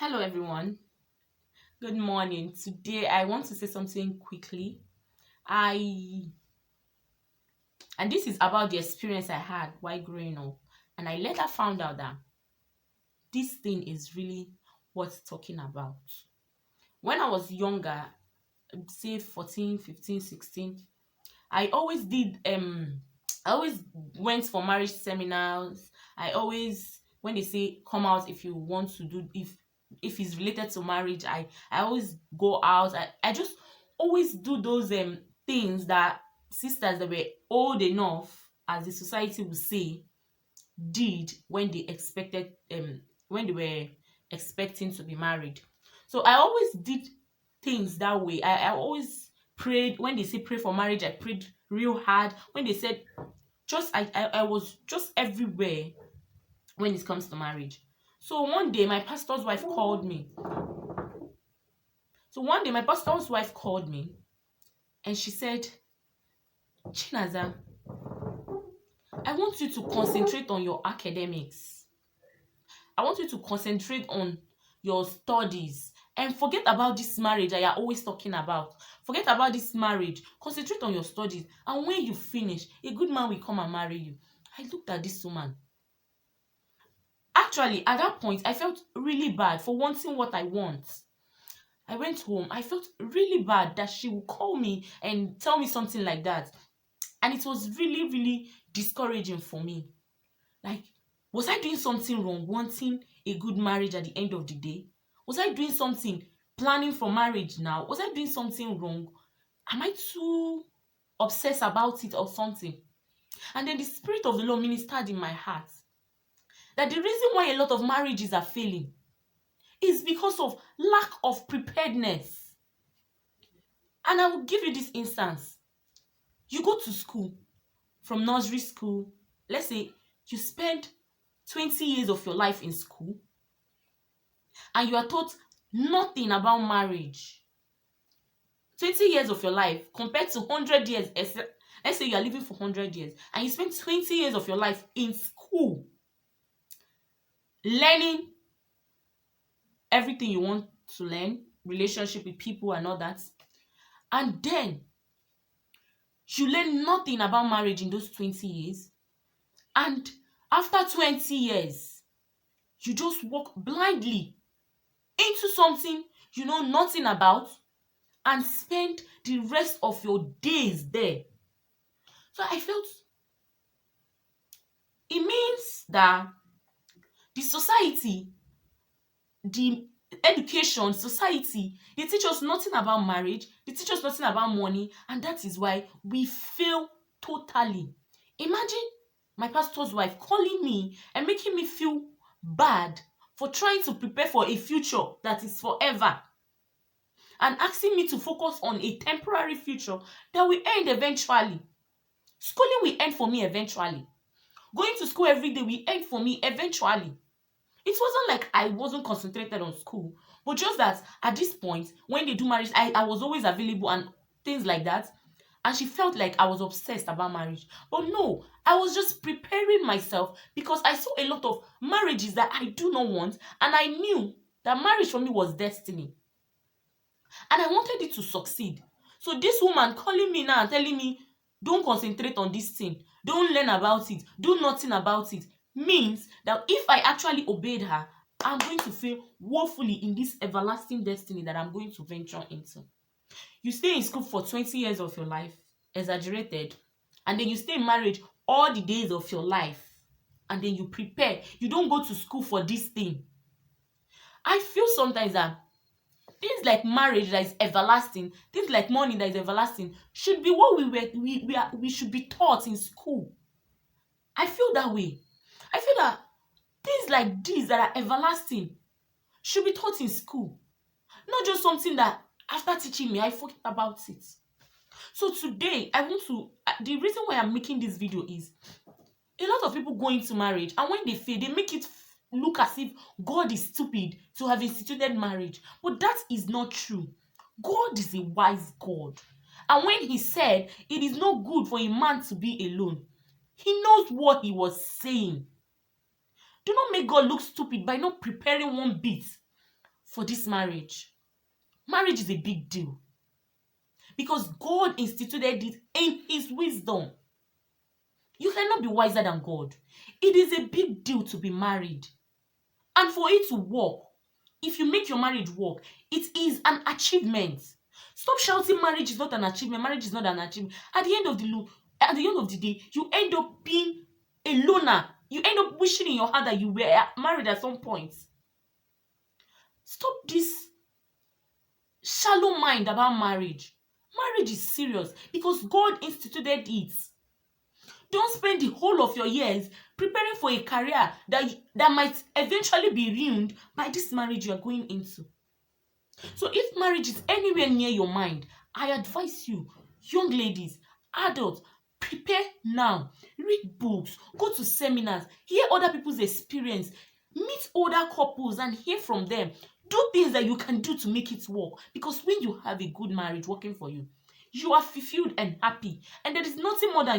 Hello, everyone. Good morning. Today, I want to say something quickly. I and this is about the experience I had while growing up, and I later found out that this thing is really worth talking about. When I was younger, say 14, 15, 16, I always did I always went for marriage seminars. I always when they say come out if you want to do if it's related to marriage, I always go out. I just always do those things that sisters that were old enough, as the society would say, did when they were expecting to be married. So I always did things that way. I always prayed. When they say pray for marriage, I prayed real hard. When they said just I was just everywhere when it comes to marriage. So one day my pastor's wife called me. So one day my pastor's wife called me and she said, Chinaza, I want you to concentrate on your academics. I want you to concentrate on your studies and forget about this marriage that you're always talking about. Forget about this marriage. Concentrate on your studies. And when you finish, a good man will come and marry you. I looked at this woman. Actually, at that point, I felt really bad for wanting what I want. I went home. I felt really bad that she would call me and tell me something like that. And it was really, really discouraging for me. Like, was I doing something wrong wanting a good marriage at the end of the day? Was I doing something planning for marriage now? Was I doing something wrong? Am I too obsessed about it or something? And then the Spirit of the Lord ministered in my heart that the reason why a lot of marriages are failing is because of lack of preparedness. And I will give you this instance. You go to school, from nursery school, let's say you spend 20 years of your life in school and you are taught nothing about marriage. 20 years of your life compared to 100 years, let's say you are living for 100 years and you spend 20 years of your life in school learning everything you want to learn, relationship with people and all that. And then you learn nothing about marriage in those 20 years. And after 20 years, you just walk blindly into something you know nothing about and spend the rest of your days there. So I felt it means that the society, the education, society, they teach us nothing about marriage, they teach us nothing about money, and that is why we fail totally. Imagine my pastor's wife calling me and making me feel bad for trying to prepare for a future that is forever and asking me to focus on a temporary future that will end eventually. Schooling will end for me eventually. Going to school every day will end for me eventually. It wasn't like I wasn't concentrated on school, but just that at this point, when they do marriage, I was always available and things like that. And she felt like I was obsessed about marriage. But no, I was just preparing myself because I saw a lot of marriages that I do not want. And I knew that marriage for me was destiny. And I wanted it to succeed. So this woman calling me now and telling me, don't concentrate on this thing, don't learn about it, do nothing about it, means that if I actually obeyed her, I'm going to fail woefully in this everlasting destiny that I'm going to venture into. You stay in school for 20 years of your life, exaggerated, and then you stay in marriage all the days of your life, and then you prepare. You don't go to school for this thing. I feel sometimes that things like marriage that is everlasting, things like money that is everlasting, should be what we should be taught in school. I feel that way. I feel that things like this that are everlasting should be taught in school, not just something that after teaching me I forget about it. So today I want to the reason why I'm making this video is a lot of people go into marriage and when they fail, they make it look as if God is stupid to have instituted marriage. But that is not true. God is a wise God. And when he said it is not good for a man to be alone, he knows what he was saying. Do not make God look stupid by not preparing one bit. for this marriage. Marriage is a big deal because God instituted it in his wisdom. You cannot be wiser than God. It is a big deal to be married. And for it to work, if you make your marriage work, it is an achievement. Stop shouting marriage is not an achievement. Marriage is not an achievement. At the end of the day, you end up being a loner. You end up wishing in your heart that you were married at some point. Stop this shallow mind about marriage. Marriage is serious because God instituted it. Don't spend the whole of your years preparing for a career that might eventually be ruined by this marriage you are going into. So if marriage is anywhere near your mind, I advise you, young ladies, adults, prepare now. Read books, go to seminars, hear other people's experience, meet other couples and hear from them. Do things that you can do to make it work. Because when you have a good marriage working for you, you are fulfilled and happy. And there is nothing more than